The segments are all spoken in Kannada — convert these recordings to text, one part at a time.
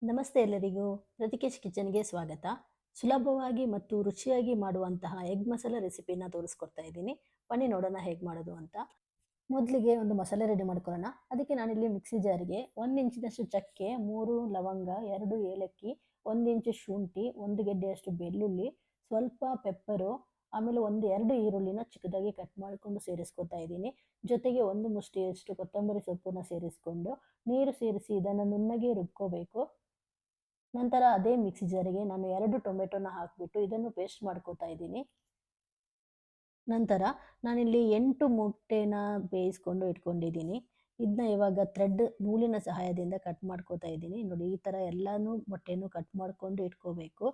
ನಮಸ್ತೆ ಎಲ್ಲರಿಗೂ. ಋತಿಕೇಶ್ ಕಿಚನ್‌ಗೆ ಸ್ವಾಗತ. ಸುಲಭವಾಗಿ ಮತ್ತು ರುಚಿಯಾಗಿ ಮಾಡುವಂತಹ ಎಗ್ ಮಸಾಲಾ ರೆಸಿಪಿನ ತೋರಿಸ್ಕೊಡ್ತಾ ಇದ್ದೀನಿ. ಬನ್ನಿ ನೋಡೋಣ ಹೇಗೆ ಮಾಡೋದು ಅಂತ. ಮೊದಲಿಗೆ ಒಂದು ಮಸಾಲೆ ರೆಡಿ ಮಾಡ್ಕೊಳ್ಳೋಣ. ಅದಕ್ಕೆ ನಾನಿಲ್ಲಿ ಮಿಕ್ಸಿ ಜಾರಿಗೆ 1 ಇಂಚಿನಷ್ಟು ಚಕ್ಕೆ, 3 ಲವಂಗ, 2 ಏಲಕ್ಕಿ, 1 ಇಂಚು ಶುಂಠಿ, 1 ಗೆಡ್ಡೆಯಷ್ಟು ಬೆಳ್ಳುಳ್ಳಿ, ಸ್ವಲ್ಪ ಪೆಪ್ಪರು, ಆಮೇಲೆ 2 ಈರುಳ್ಳಿನ ಚಿಕ್ಕದಾಗಿ ಕಟ್ ಮಾಡಿಕೊಂಡು ಸೇರಿಸ್ಕೊತಾ ಇದ್ದೀನಿ. ಜೊತೆಗೆ 1 ಮುಷ್ಟಿಯಷ್ಟು ಕೊತ್ತಂಬರಿ ಸೊಪ್ಪನ್ನ ಸೇರಿಸ್ಕೊಂಡು, ನೀರು ಸೇರಿಸಿ ಇದನ್ನು ನುಣ್ಣಗೆ ರುಬ್ಕೋಬೇಕು. ನಂತರ ಅದೇ ಮಿಕ್ಸಿ ಜಾರಿಗೆ ನಾನು 2 ಟೊಮೆಟೊನ ಹಾಕ್ಬಿಟ್ಟು ಇದನ್ನು ಪೇಸ್ಟ್ ಮಾಡ್ಕೋತಾ ಇದ್ದೀನಿ. ನಂತರ ನಾನಿಲ್ಲಿ 8 ಮೊಟ್ಟೆನ ಬೇಯಿಸ್ಕೊಂಡು ಇಟ್ಕೊಂಡಿದ್ದೀನಿ. ಇದನ್ನ ಇವಾಗ ನೂಲಿನ ಸಹಾಯದಿಂದ ಕಟ್ ಮಾಡ್ಕೋತಾ ಇದ್ದೀನಿ. ನೋಡಿ ಈ ಥರ ಎಲ್ಲಾನು ಮೊಟ್ಟೆನೂ ಕಟ್ ಮಾಡ್ಕೊಂಡು ಇಟ್ಕೋಬೇಕು.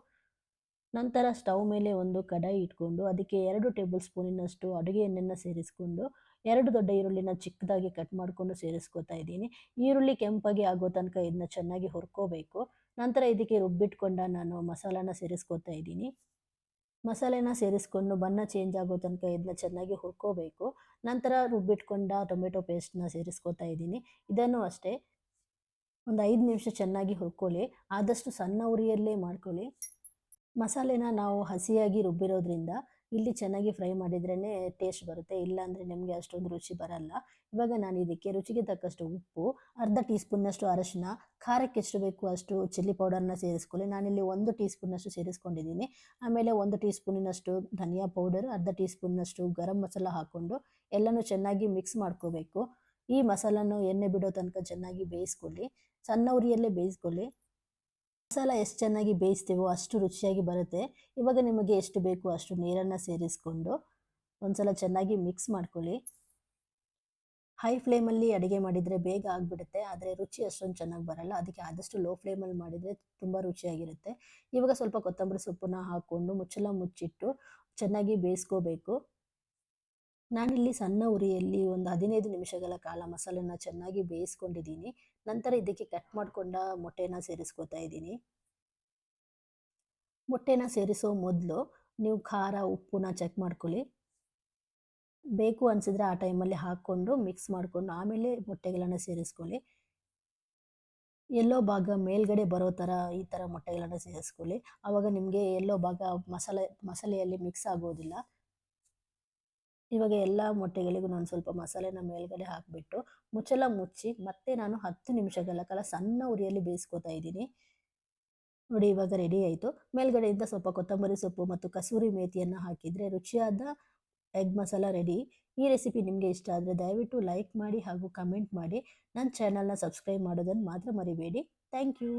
ನಂತರ ಸ್ಟವ್ ಮೇಲೆ ಒಂದು ಕಡಾಯಿ ಇಟ್ಕೊಂಡು ಅದಕ್ಕೆ 2 ಟೇಬಲ್ ಸ್ಪೂನಿನಷ್ಟು ಅಡುಗೆ ಎಣ್ಣೆನ ಸೇರಿಸ್ಕೊಂಡು 2 ದೊಡ್ಡ ಈರುಳ್ಳಿನ ಚಿಕ್ಕದಾಗಿ ಕಟ್ ಮಾಡಿಕೊಂಡು ಸೇರಿಸ್ಕೊತಾ ಇದ್ದೀನಿ. ಈರುಳ್ಳಿ ಕೆಂಪಾಗಿ ಆಗೋ ತನಕ ಇದನ್ನ ಚೆನ್ನಾಗಿ ಹುರ್ಕೋಬೇಕು. ನಂತರ ಇದಕ್ಕೆ ರುಬ್ಬಿಟ್ಕೊಂಡ ನಾನು ಮಸಾಲಾನ ಸೇರಿಸ್ಕೊತಾ ಇದ್ದೀನಿ. ಮಸಾಲೆನ ಸೇರಿಸ್ಕೊಂಡು ಬಣ್ಣ ಚೇಂಜ್ ಆಗೋ ತನಕ ಇದನ್ನ ಚೆನ್ನಾಗಿ ಹುರ್ಕೋಬೇಕು. ನಂತರ ರುಬ್ಬಿಟ್ಕೊಂಡ ಟೊಮೆಟೊ ಪೇಸ್ಟ್‌ನ ಸೇರಿಸ್ಕೊತಾ ಇದ್ದೀನಿ. ಇದನ್ನು ಅಷ್ಟೇ ಒಂದು 5 ನಿಮಿಷ ಚೆನ್ನಾಗಿ ಹುರ್ಕೊಳ್ಳಿ. ಆದಷ್ಟು ಸಣ್ಣ ಉರಿಯಲ್ಲೇ ಮಾಡ್ಕೊಳ್ಳಿ. ಮಸಾಲೆನ ನಾವು ಹಸಿಯಾಗಿ ರುಬ್ಬಿರೋದ್ರಿಂದ ಇಲ್ಲಿ ಚೆನ್ನಾಗಿ ಫ್ರೈ ಮಾಡಿದ್ರೇನೆ ಟೇಸ್ಟ್ ಬರುತ್ತೆ. ಇಲ್ಲಾಂದ್ರೆ ನಿಮಗೆ ಅಷ್ಟೊಂದು ರುಚಿ ಬರಲ್ಲ. ಇವಾಗ ನಾನು ಇದಕ್ಕೆ ರುಚಿಗೆ ತಕ್ಕಷ್ಟು ಉಪ್ಪು, ಅರ್ಧ ಟೀ ಸ್ಪೂನ್ನಷ್ಟು ಅರಶಿನ, ಖಾರಕ್ಕೆ ಎಷ್ಟು ಬೇಕು ಅಷ್ಟು ಚಿಲ್ಲಿ ಪೌಡರ್‌ನ ಸೇರಿಸ್ಕೊಳ್ಳಿ. ನಾನಿಲ್ಲಿ 1 ಟೀ ಸ್ಪೂನಷ್ಟು ಸೇರಿಸ್ಕೊಂಡಿದ್ದೀನಿ. ಆಮೇಲೆ 1 ಟೀ ಸ್ಪೂನಿನಷ್ಟು ಧನಿಯಾ ಪೌಡರ್, ಅರ್ಧ ಟೀ ಸ್ಪೂನ್ನಷ್ಟು ಗರಂ ಮಸಾಲ ಹಾಕ್ಕೊಂಡು ಎಲ್ಲನೂ ಚೆನ್ನಾಗಿ ಮಿಕ್ಸ್ ಮಾಡ್ಕೋಬೇಕು. ಈ ಮಸಾಲನ್ನು ಎಣ್ಣೆ ಬಿಡೋ ತನಕ ಚೆನ್ನಾಗಿ ಬೇಯಿಸ್ಕೊಳ್ಳಿ. ಸಣ್ಣ ಉರಿಯಲ್ಲೇ ಬೇಯಿಸ್ಕೊಳ್ಳಿ. ಮಸಾಲ ಎಷ್ಟು ಚೆನ್ನಾಗಿ ಬೇಯಿಸ್ತೀವೋ ಅಷ್ಟು ರುಚಿಯಾಗಿ ಬರುತ್ತೆ. ಇವಾಗ ನಿಮಗೆ ಎಷ್ಟು ಬೇಕು ಅಷ್ಟು ನೀರನ್ನು ಸೇರಿಸ್ಕೊಂಡು ಒಂದ್ಸಲ ಚೆನ್ನಾಗಿ ಮಿಕ್ಸ್ ಮಾಡ್ಕೊಳ್ಳಿ. ಹೈ ಫ್ಲೇಮಲ್ಲಿ ಅಡುಗೆ ಮಾಡಿದರೆ ಬೇಗ ಆಗಿಬಿಡುತ್ತೆ. ಆದರೆ ರುಚಿ ಅಷ್ಟೊಂದು ಚೆನ್ನಾಗಿ ಬರಲ್ಲ. ಅದಕ್ಕೆ ಆದಷ್ಟು ಲೋ ಫ್ಲೇಮಲ್ಲಿ ಮಾಡಿದರೆ ತುಂಬ ರುಚಿಯಾಗಿರುತ್ತೆ. ಇವಾಗ ಸ್ವಲ್ಪ ಕೊತ್ತಂಬರಿ ಸೊಪ್ಪನ್ನ ಹಾಕ್ಕೊಂಡು ಮುಚ್ಚಳ ಮುಚ್ಚಿಟ್ಟು ಚೆನ್ನಾಗಿ ಬೇಯಿಸ್ಕೋಬೇಕು. ನಾನಿಲ್ಲಿ ಸಣ್ಣ ಉರಿಯಲ್ಲಿ ಒಂದು 15 ನಿಮಿಷಗಳ ಕಾಲ ಮಸಾಲೆನ ಚೆನ್ನಾಗಿ ಬೇಯಿಸ್ಕೊಂಡಿದ್ದೀನಿ. ನಂತರ ಇದಕ್ಕೆ ಕಟ್ ಮಾಡ್ಕೊಂಡ ಮೊಟ್ಟೆನ ಸೇರಿಸ್ಕೊತಾ ಇದ್ದೀನಿ. ಮೊಟ್ಟೆನ ಸೇರಿಸೋ ಮೊದಲು ನೀವು ಖಾರ, ಉಪ್ಪನ್ನ ಚೆಕ್ ಮಾಡ್ಕೊಳ್ಳಿ. ಬೇಕು ಅನಿಸಿದ್ರೆ ಆ ಟೈಮಲ್ಲಿ ಹಾಕ್ಕೊಂಡು ಮಿಕ್ಸ್ ಮಾಡಿಕೊಂಡು ಆಮೇಲೆ ಮೊಟ್ಟೆಗಳನ್ನು ಸೇರಿಸ್ಕೊಳ್ಳಿ. ಎಲ್ಲೋ ಭಾಗ ಮೇಲ್ಗಡೆ ಬರೋ ಥರ ಈ ಥರ ಮೊಟ್ಟೆಗಳನ್ನು ಸೇರಿಸ್ಕೊಳ್ಳಿ. ಆವಾಗ ನಿಮಗೆ ಎಲ್ಲೋ ಭಾಗ ಮಸಾಲೆಯಲ್ಲಿ ಮಿಕ್ಸ್ ಆಗೋದಿಲ್ಲ. ಇವಾಗ ಎಲ್ಲ ಮೊಟ್ಟೆಗಳಿಗೂ ನಾನು ಸ್ವಲ್ಪ ಮಸಾಲೆನ ಮೇಲ್ಗಡೆ ಹಾಕಿಬಿಟ್ಟು ಮುಚ್ಚಳ ಮುಚ್ಚಿ ಮತ್ತೆ ನಾನು 10 ನಿಮಿಷಗಳ ಕಾಲ ಸಣ್ಣ ಉರಿಯಲ್ಲಿ ಬೇಯಿಸ್ಕೊತಾ ಇದ್ದೀನಿ. ನೋಡಿ ಇವಾಗ ರೆಡಿ ಆಯಿತು. ಮೇಲ್ಗಡೆಯಿಂದ ಸ್ವಲ್ಪ ಕೊತ್ತಂಬರಿ ಸೊಪ್ಪು ಮತ್ತು ಕಸೂರಿ ಮೇಥಿಯನ್ನು ಹಾಕಿದರೆ ರುಚಿಯಾದ ಎಗ್ ಮಸಾಲ ರೆಡಿ. ಈ ರೆಸಿಪಿ ನಿಮಗೆ ಇಷ್ಟ ಆದರೆ ದಯವಿಟ್ಟು ಲೈಕ್ ಮಾಡಿ ಹಾಗೂ ಕಮೆಂಟ್ ಮಾಡಿ. ನನ್ನ ಚಾನಲ್‌ನ ಸಬ್ಸ್ಕ್ರೈಬ್ ಮಾಡೋದನ್ನು ಮಾತ್ರ ಮರಿಬೇಡಿ. Thank you.